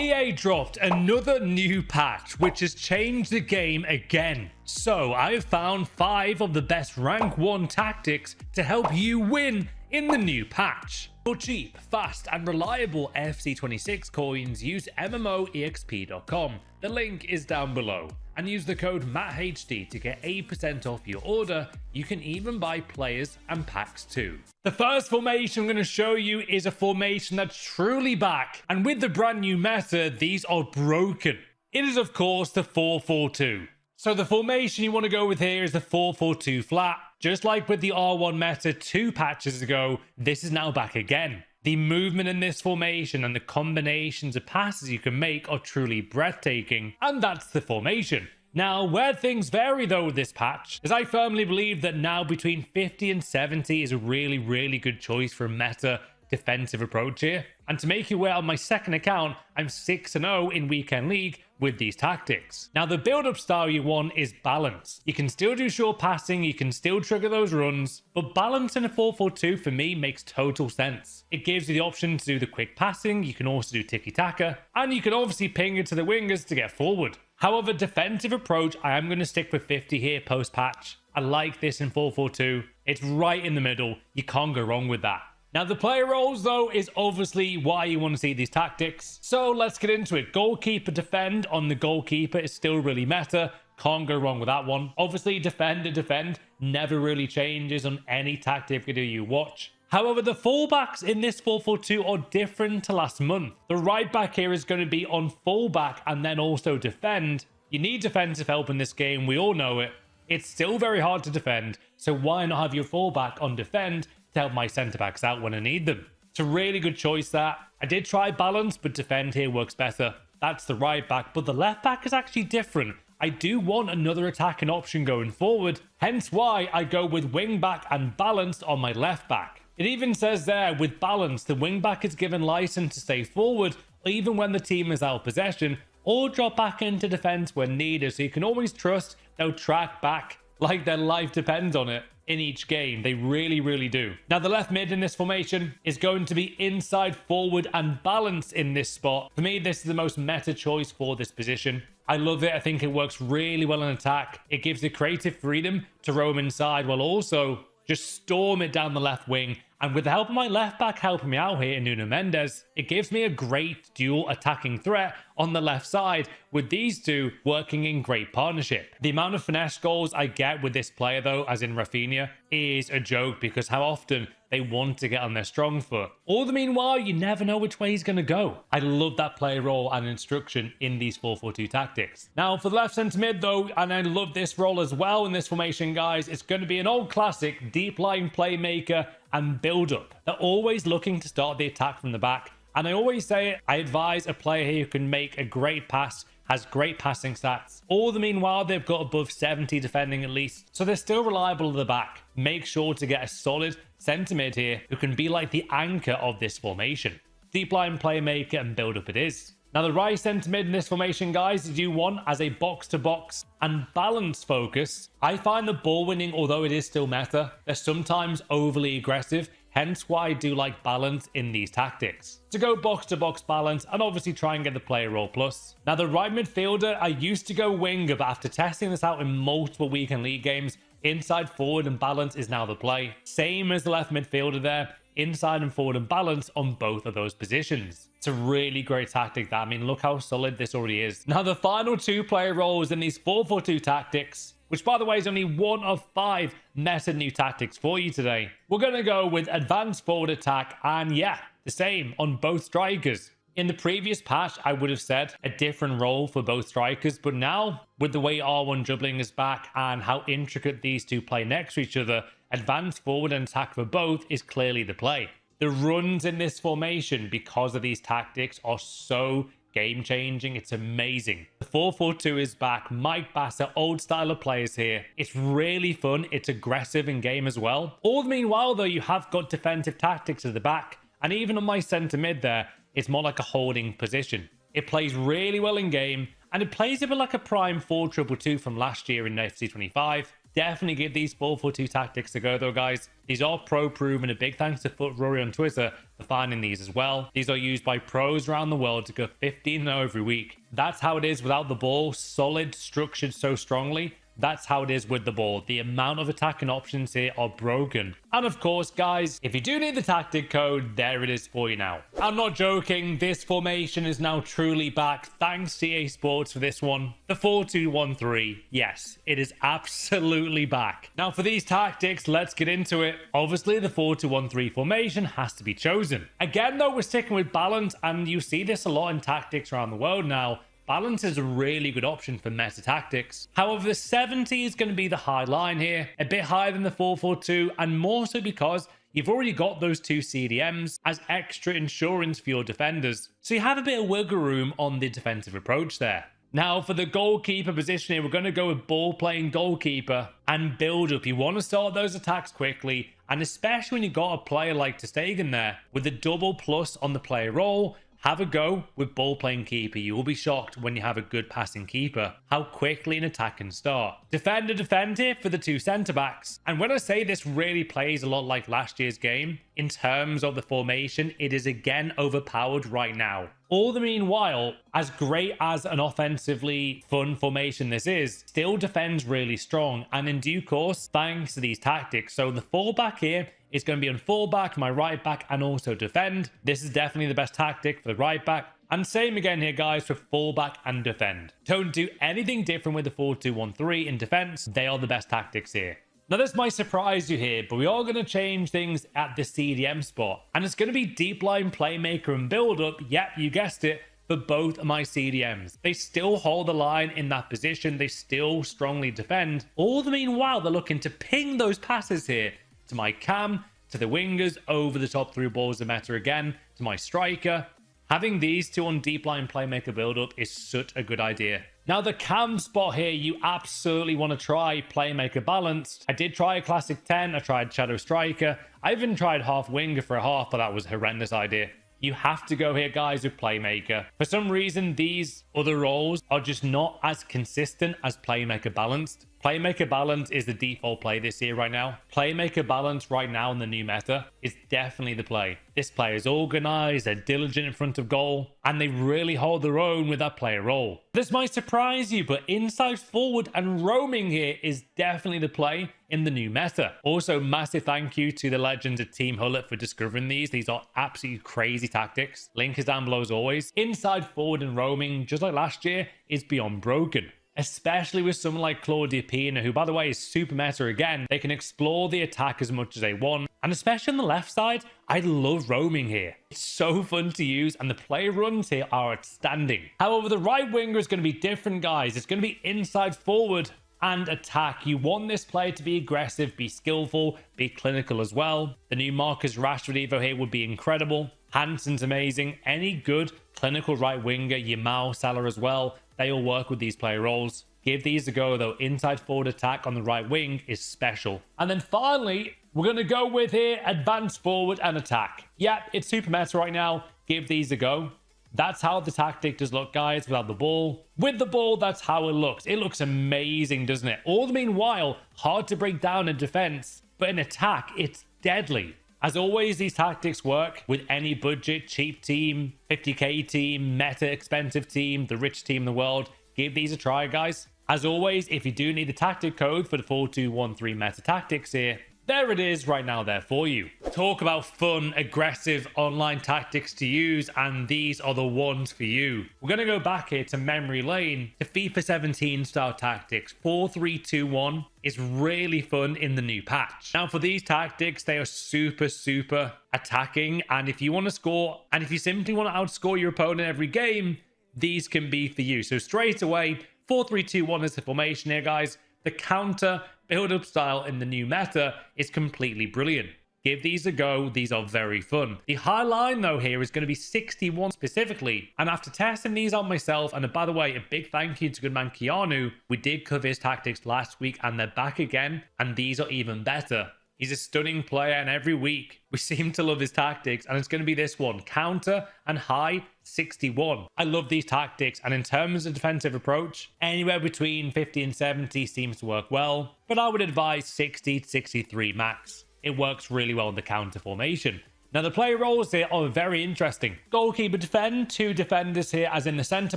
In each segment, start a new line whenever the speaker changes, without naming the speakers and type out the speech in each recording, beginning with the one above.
EA dropped another new patch, which has changed the game again. So I have found 5 of the best rank 1 tactics to help you win in the new patch. For cheap, fast and reliable FC26 coins, use MMOEXP.com. The link is down below. And use the code MATTHD to get 8% off your order. You can even buy players and packs too. The first formation I'm going to show you is a formation that's truly back. And with the brand new meta, these are broken. It is of course the 4-4-2. So the formation you want to go with here is the 4-4-2 flat. Just like with the R1 meta 2 patches ago, this is now back again. The movement in this formation and the combinations of passes you can make are truly breathtaking, and that's the formation. Now, where things vary though with this patch, is I firmly believe that now between 50 and 70 is a really good choice for a meta defensive approach here. And to make you aware, on my second account, I'm 6-0 in Weekend League with these tactics. Now, the build-up style you want is balance. You can still do short passing, you can still trigger those runs, but balance in a 4-4-2 for me makes total sense. It gives you the option to do the quick passing, you can also do tiki-taka, and you can obviously ping it to the wingers to get forward. However, defensive approach, I am going to stick with 50 here post-patch. I like this in 4-4-2. It's right in the middle. You can't go wrong with that. Now, the player roles, though, is obviously why you want to see these tactics. So let's get into it. Goalkeeper defend on the goalkeeper is still really meta. Can't go wrong with that one. Obviously, defend never really changes on any tactic video you watch. However, the fullbacks in this 4-4-2 are different to last month. The right back here is going to be on fullback and then also defend. You need defensive help in this game. We all know it. It's still very hard to defend. So why not have your fullback on defend to help my centre-backs out when I need them? It's a really good choice that. I did try balance, but defend here works better. That's the right back, but the left back is actually different. I do want another attacking option going forward, hence why I go with wing back and balanced on my left back. It even says there, with balance, the wing back is given license to stay forward, even when the team is out of possession, or drop back into defense when needed, so you can always trust they'll track back like their life depends on it in each game. They really do. Now, the left mid in this formation is going to be inside forward and balance in this spot. For me, this is the most meta choice for this position. I love it. I think it works really well in attack. It gives the creative freedom to roam inside while also just storm it down the left wing. And with the help of my left back helping me out here in Nuno Mendes, it gives me a great dual attacking threat on the left side, with these two working in great partnership. The amount of finesse goals I get with this player though, as in Rafinha, is a joke because how often they want to get on their strong foot. All the meanwhile, you never know which way he's going to go. I love that player role and instruction in these 4-4-2 tactics. Now, for the left centre mid though, and I love this role as well in this formation, guys, it's going to be an old classic deep line playmaker and build up. They're always looking to start the attack from the back. And I always say it, I advise a player here who can make a great pass, has great passing stats. All the meanwhile, they've got above 70 defending at least. So they're still reliable at the back. Make sure to get a solid centre mid here who can be like the anchor of this formation. Deep line playmaker and build up it is. Now, the right centre mid in this formation, guys, is you want as a box-to-box and balance focus. I find the ball winning, although it is still meta, they're sometimes overly aggressive, hence why I do like balance in these tactics. To go box-to-box balance and obviously try and get the player role plus. Now, the right midfielder, I used to go winger, but after testing this out in multiple Weekend League games, inside forward and balance is now the play. Same as the left midfielder there. Inside and forward and balance on both of those positions. It's a really great tactic that, I mean, look how solid this already is. Now, the final 2 player roles in these 4-4-2 tactics, which by the way is only 1 of 5 meta new tactics for you today. We're going to go with advanced forward attack and yeah, the same on both strikers. In the previous patch, I would have said a different role for both strikers, but now with the way R1 dribbling is back and how intricate these two play next to each other, advanced forward and attack for both is clearly the play. The runs in this formation, because of these tactics, are so game-changing. It's amazing. The 4-4-2 is back. Mike Basser, old style of players here. It's really fun. It's aggressive in game as well. All the meanwhile, though, you have got defensive tactics at the back. And even on my centre mid there, it's more like a holding position. It plays really well in game, and it plays a bit like a prime 4-2-2 from last year in FC25. Definitely give these 4-4-2 tactics a go though, guys. These are pro proven. A big thanks to Foot Rory on Twitter for finding these as well. These are used by pros around the world to go 15-0 every week. That's how it is without the ball. Solid, structured so strongly. That's how it is with the ball. The amount of attacking options here are broken. And of course, guys, if you do need the tactic code, there it is for you now. I'm not joking. This formation is now truly back. Thanks to EA Sports for this one. The 4-2-1-3. Yes, it is absolutely back. Now for these tactics, let's get into it. Obviously, the 4-2-1-3 formation has to be chosen. Again, though, we're sticking with balance, and you see this a lot in tactics around the world now. Balance is a really good option for meta tactics. However, the 70 is going to be the high line here, a bit higher than the 4-4-2, and more so because you've already got those 2 CDMs as extra insurance for your defenders. So you have a bit of wiggle room on the defensive approach there. Now, for the goalkeeper position here, we're going to go with ball-playing goalkeeper and build up. You want to start those attacks quickly, and especially when you've got a player like ter Stegen there, with the double plus on the player role. Have a go with ball-playing keeper. You will be shocked when you have a good passing keeper, how quickly an attack can start. Defend here for the 2 centre-backs. And when I say this really plays a lot like last year's game, in terms of the formation, it is again overpowered right now. All the meanwhile, as great as an offensively fun formation this is, still defends really strong. And in due course, thanks to these tactics. So the fullback here is going to be on fullback, my right back, and also defend. This is definitely the best tactic for the right back. And same again here, guys, for fullback and defend. Don't do anything different with the 4-2-1-3 in defense. They are the best tactics here. Now, this might surprise you here, but we are going to change things at the CDM spot. And it's going to be deep line playmaker and build up. Yep, you guessed it. For both of my CDMs. They still hold the line in that position. They still strongly defend. All the meanwhile, they're looking to ping those passes here to my cam, to the wingers, over the top through balls of meta again, to my striker. Having these 2 on deep line playmaker build-up is such a good idea. Now, the cam spot here, you absolutely want to try playmaker balanced. I did try a classic 10. I tried shadow striker. I even tried half winger for a half, but that was a horrendous idea. You have to go here, guys, with playmaker. For some reason, these other roles are just not as consistent as playmaker balanced. Playmaker balance is the default play this year right now. Playmaker balance right now in the new meta is definitely the play. This player is organized, they're diligent in front of goal, and they really hold their own with that player role. This might surprise you, but inside forward and roaming here is definitely the play in the new meta. Also, massive thank you to the legends at Team Hullet for discovering these. These are absolutely crazy tactics. Link is down below as always. Inside forward and roaming, just like last year, is beyond broken. Especially with someone like Claudia Pina, who, by the way, is super meta again. They can explore the attack as much as they want. And especially on the left side, I love roaming here. It's so fun to use, and the play runs here are outstanding. However, the right winger is going to be different, guys. It's going to be inside forward and attack. You want this player to be aggressive, be skillful, be clinical as well. The new Marcus Rashford Evo here would be incredible. Hansen's amazing. Any good clinical right winger, Yamal, Salah as well, they all work with these player roles. Give these a go, though. Inside forward attack on the right wing is special. And then finally, we're going to go with here, advance forward and attack. Yeah, it's super meta right now. Give these a go. That's how the tactic does look, guys, without the ball. With the ball, that's how it looks. It looks amazing, doesn't it? All the meanwhile, hard to break down in defense, but in attack, it's deadly. As always, these tactics work with any budget, cheap team, 50k team, meta expensive team, the rich team in the world. Give these a try, guys. As always, if you do need the tactic code for the 4-2-1-3 meta tactics here, there it is right now there for you. Talk about fun, aggressive online tactics to use, and these are the ones for you. We're going to go back here to memory lane to FIFA 17 style tactics. 4-3-2-1 is really fun in the new patch. Now, for these tactics, they are super attacking, and if you want to score, and if you simply want to outscore your opponent every game, these can be for you. So straight away, 4-3-2-1 is the formation here, guys. The counter build-up style in the new meta is completely brilliant. Give these a go. These are very fun. The high line, though, here is going to be 61 specifically. And after testing these on myself, and by the way, a big thank you to good man Keanu. We did cover his tactics last week, and they're back again. And these are even better. He's a stunning player, and every week we seem to love his tactics, and it's going to be this one. Counter and high 61. I love these tactics, and in terms of defensive approach, anywhere between 50 and 70 seems to work well, but I would advise 60 to 63 max. It works really well in the counter formation. Now, the player roles here are very interesting. Goalkeeper defend, 2 defenders here, as in the centre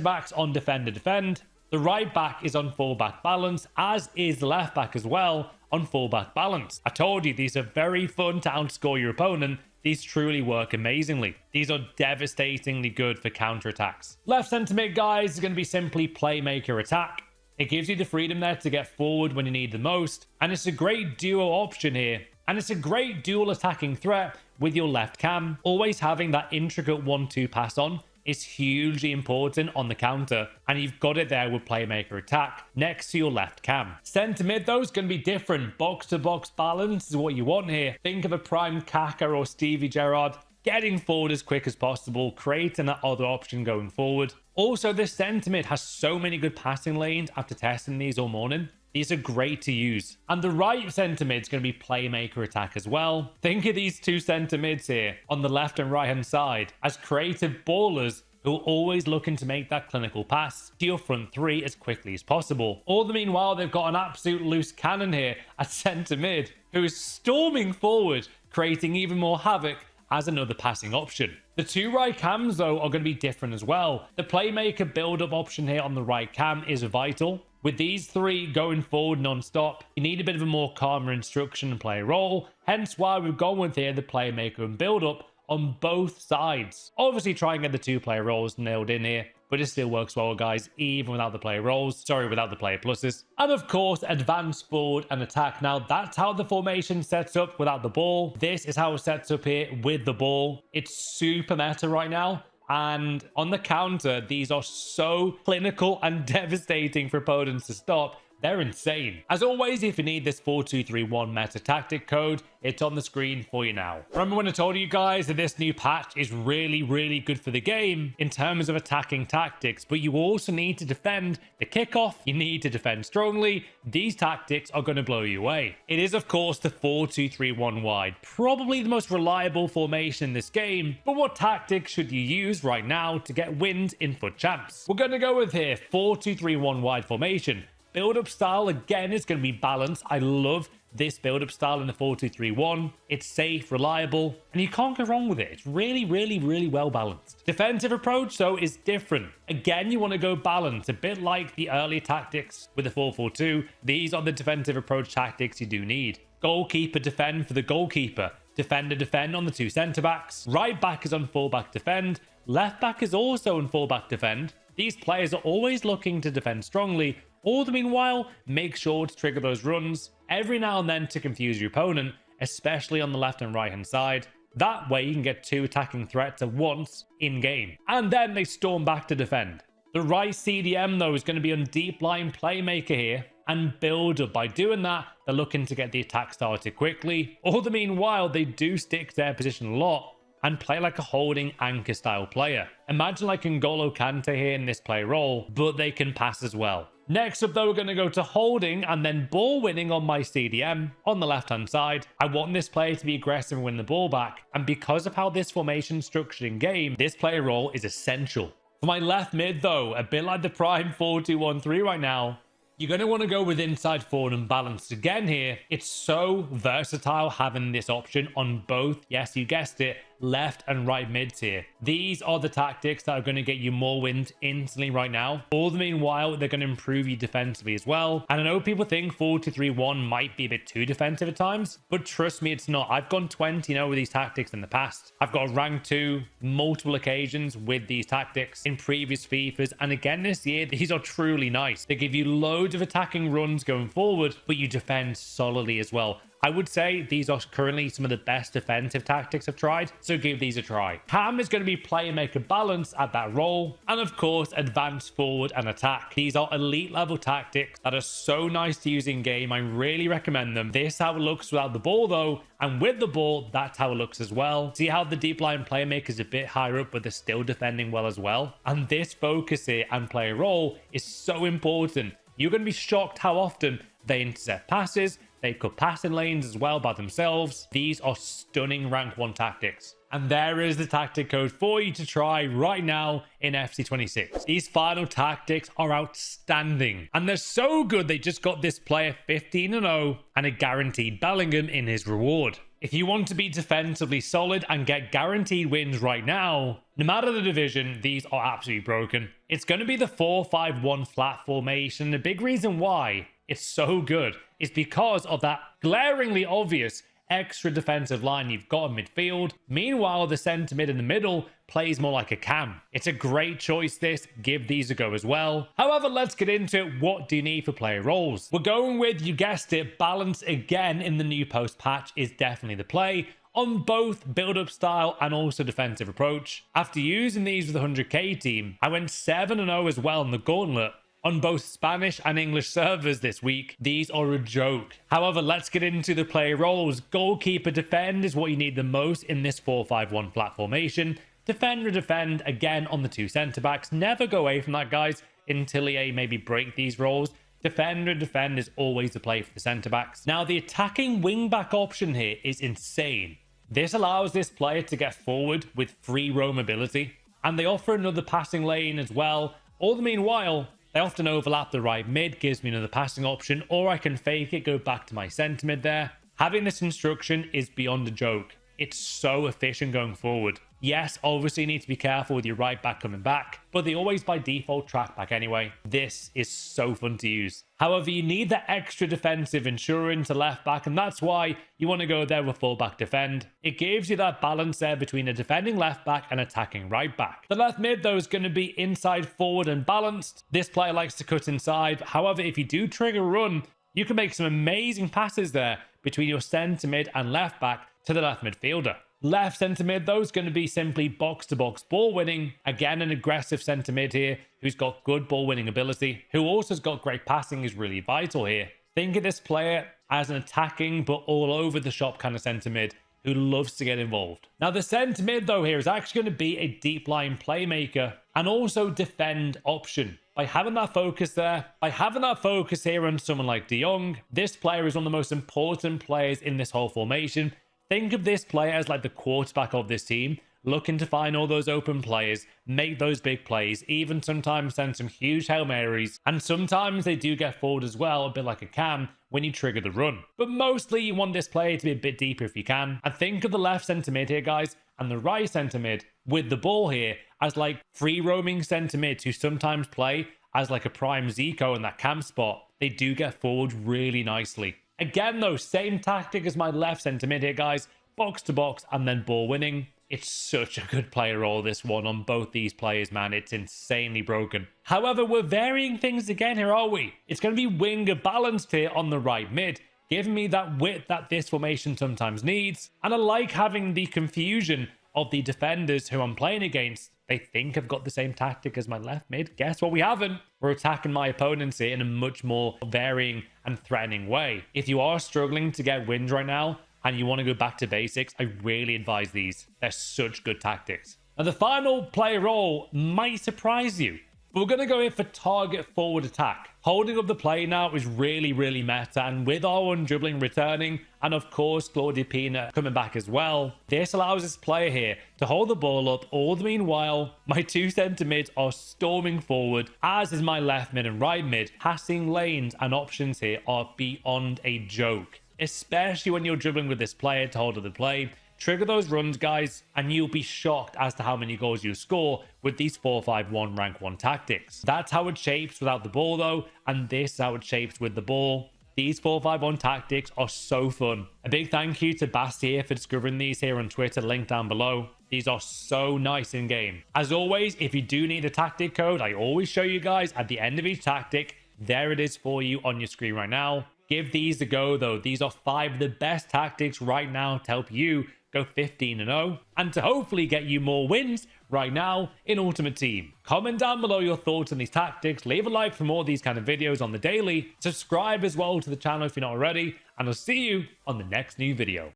backs on defender defend. The right back is on full-back balance, as is the left back as well on full-back balance. I told you, these are very fun to outscore your opponent. These truly work amazingly. These are devastatingly good for counterattacks. Left centre mid, guys, is going to be simply playmaker attack. It gives you the freedom there to get forward when you need the most, and it's a great duo option here. And it's a great dual attacking threat with your left cam. Always having that intricate 1-2 pass on is hugely important on the counter, and you've got it there with playmaker attack next to your left cam. Centre mid, though, is going to be different. Box to box balance is what you want here. Think of a prime Kaka or Stevie Gerrard getting forward as quick as possible, creating that other option going forward. Also, this centre mid has so many good passing lanes after testing these all morning. These are great to use. And the right centre mid is going to be playmaker attack as well. Think of these 2 centre mids here on the left and right hand side as creative ballers who are always looking to make that clinical pass to your front 3 as quickly as possible. All the meanwhile, they've got an absolute loose cannon here at centre mid who is storming forward, creating even more havoc as another passing option. The 2 right cams, though, are going to be different as well. The playmaker build-up option here on the right cam is vital. With these 3 going forward non-stop, you need a bit of a more calmer instruction and play role. Hence why we've gone with here the playmaker and build-up on both sides. Obviously, try and get the 2 player roles nailed in here, but it still works well, guys, even without the player roles. Sorry, without the player pluses. And of course, advance forward and attack. Now, that's how the formation sets up without the ball. This is how it sets up here with the ball. It's super meta right now. And on the counter, these are so clinical and devastating for opponents to stop. They're insane. As always, if you need this 4231 meta tactic code, it's on the screen for you now. Remember when I told you guys that this new patch is really, really good for the game in terms of attacking tactics, but you also need to defend the kickoff. You need to defend strongly. These tactics are going to blow you away. It is, of course, the 4231 wide, probably the most reliable formation in this game. But what tactics should you use right now to get wins in FUT Champs? We're going to go with here 4231 wide formation. Build-up style, again, is going to be balanced. I love this build-up style in the 4-2-3-1. It's safe, reliable, and you can't go wrong with it. It's really, really, really well balanced. Defensive approach, though, is different. Again, you want to go balanced, a bit like the early tactics with the 4-4-2. These are the defensive approach tactics you do need. Goalkeeper defend for the goalkeeper. Defender defend on the 2 centre-backs. Right back is on full-back defend. Left back is also on full-back defend. These players are always looking to defend strongly. All the meanwhile, make sure to trigger those runs every now and then to confuse your opponent, especially on the left and right hand side. That way you can get 2 attacking threats at once in game. And then they storm back to defend. The right CDM, though, is going to be on deep line playmaker here and build up. By doing that, they're looking to get the attack started quickly. All the meanwhile, they do stick to their position a lot and play like a holding anchor style player. Imagine like N'Golo Kante here in this play role, but they can pass as well. Next up, though, we're going to go to holding and then ball winning on my CDM on the left-hand side. I want this player to be aggressive and win the ball back. And because of how this formation is structured in game, this player role is essential. For my left mid, though, a bit like the prime 4-2-1-3 right now, you're going to want to go with inside forward and balanced again here. It's so versatile having this option on both, yes, you guessed it, left and right mids here. These are the tactics that are going to get you more wins instantly right now. All the meanwhile, they're going to improve you defensively as well. And I know people think 4-2-3-1 might be a bit too defensive at times, but trust me, it's not. I've gone 20-0 with these tactics in the past. I've got rank 2 multiple occasions with these tactics in previous FIFAs. And again this year, these are truly nice. They give you loads of attacking runs going forward, but you defend solidly as well. I would say these are currently some of the best defensive tactics I've tried, so give these a try. Cam is going to be playmaker balance at that role, and of course, advance forward and attack. These are elite level tactics that are so nice to use in game. I really recommend them. This is how it looks without the ball though, and with the ball, that's how it looks as well. See how the deep line playmaker is a bit higher up, but they're still defending well as well. And this focus here and play role is so important. You're going to be shocked how often they intercept passes. They cut passing lanes as well by themselves. These are stunning rank 1 tactics. And there is the tactic code for you to try right now in FC26. These final tactics are outstanding. And they're so good they just got this player 15-0 and a guaranteed Bellingham in his reward. If you want to be defensively solid and get guaranteed wins right now, no matter the division, these are absolutely broken. It's going to be the 4-5-1 flat formation. The big reason why it's so good is because of that glaringly obvious extra defensive line you've got in midfield. Meanwhile, the centre mid in the middle plays more like a cam. It's a great choice this. Give these a go as well. However, let's get into it. What do you need for player roles? We're going with, you guessed it, balance again in the new post patch is definitely the play on both build-up style and also defensive approach. After using these with the 100k team, I went 7-0 as well in the gauntlet on both Spanish and English servers this week. These are a joke. However, let's get into the player roles. Goalkeeper defend is what you need the most in this 4-5-1 flat formation. Defender defend again on the two centre backs. Never go away from that, guys, until EA maybe break these roles. Defender defend is always the play for the centre backs. Now, the attacking wing back option here is insane. This allows this player to get forward with free roam ability, and they offer another passing lane as well. All the meanwhile, they often overlap the right mid, gives me another passing option, or I can fake it, go back to my centre mid there. Having this instruction is beyond a joke. It's so efficient going forward. Yes, obviously you need to be careful with your right back coming back, but they always by default track back anyway. This is so fun to use. However, you need that extra defensive insurance to left back, and that's why you want to go there with full back defend. It gives you that balance there between a defending left back and attacking right back. The left mid, though, is going to be inside forward and balanced. This player likes to cut inside. However, if you do trigger a run, you can make some amazing passes there between your centre mid and left back to the left midfielder. Left centre mid, though, is going to be simply box-to-box ball winning. Again, an aggressive centre mid here who's got good ball winning ability, who also has got great passing, is really vital here. Think of this player as an attacking but all over the shop kind of centre mid who loves to get involved. Now, the centre mid, though, here is actually going to be a deep line playmaker and also defend option. By having that focus there, by having that focus here on someone like De Jong, this player is one of the most important players in this whole formation. Think of this player as like the quarterback of this team, looking to find all those open players, make those big plays, even sometimes send some huge Hail Marys, and sometimes they do get forward as well, a bit like a cam, when you trigger the run. But mostly you want this player to be a bit deeper if you can. And think of the left centre mid here, guys, and the right centre mid with the ball here as like free roaming centre mids who sometimes play as like a prime Zico in that cam spot. They do get forward really nicely. Again, though, same tactic as my left centre mid here, guys. Box to box and then ball winning. It's such a good player role, this one, on both these players, man. It's insanely broken. However, we're varying things again here, are we? It's going to be winger balanced here on the right mid, giving me that width that this formation sometimes needs. And I like having the confusion of the defenders who I'm playing against. They think I've got the same tactic as my left mid. Guess what? We haven't. We're attacking my opponents here in a much more varying and threatening way. If you are struggling to get wins right now and you want to go back to basics, I really advise these. They're such good tactics. Now, the final player role might surprise you. We're going to go in for target forward attack. Holding up the play now is really, really meta. And with our one dribbling returning, and of course, Claudio Pina coming back as well, this allows this player here to hold the ball up. All the meanwhile, my two centre mids are storming forward, as is my left mid and right mid. Passing lanes and options here are beyond a joke, especially when you're dribbling with this player to hold up the play. Trigger those runs, guys, and you'll be shocked as to how many goals you score with these 4-5-1 rank 1 tactics. That's how it shapes without the ball, though, and this is how it shapes with the ball. These 4-5-1 tactics are so fun. A big thank you to Basti for discovering these here on Twitter, link down below. These are so nice in game. As always, if you do need a tactic code, I always show you guys at the end of each tactic. There it is for you on your screen right now. Give these a go, though. These are 5 of the best tactics right now to help you go 15-0 and to hopefully get you more wins right now in Ultimate Team. Comment down below your thoughts on these tactics. Leave a like for more of these kind of videos on the daily. Subscribe as well to the channel if you're not already, and I'll see you on the next new video.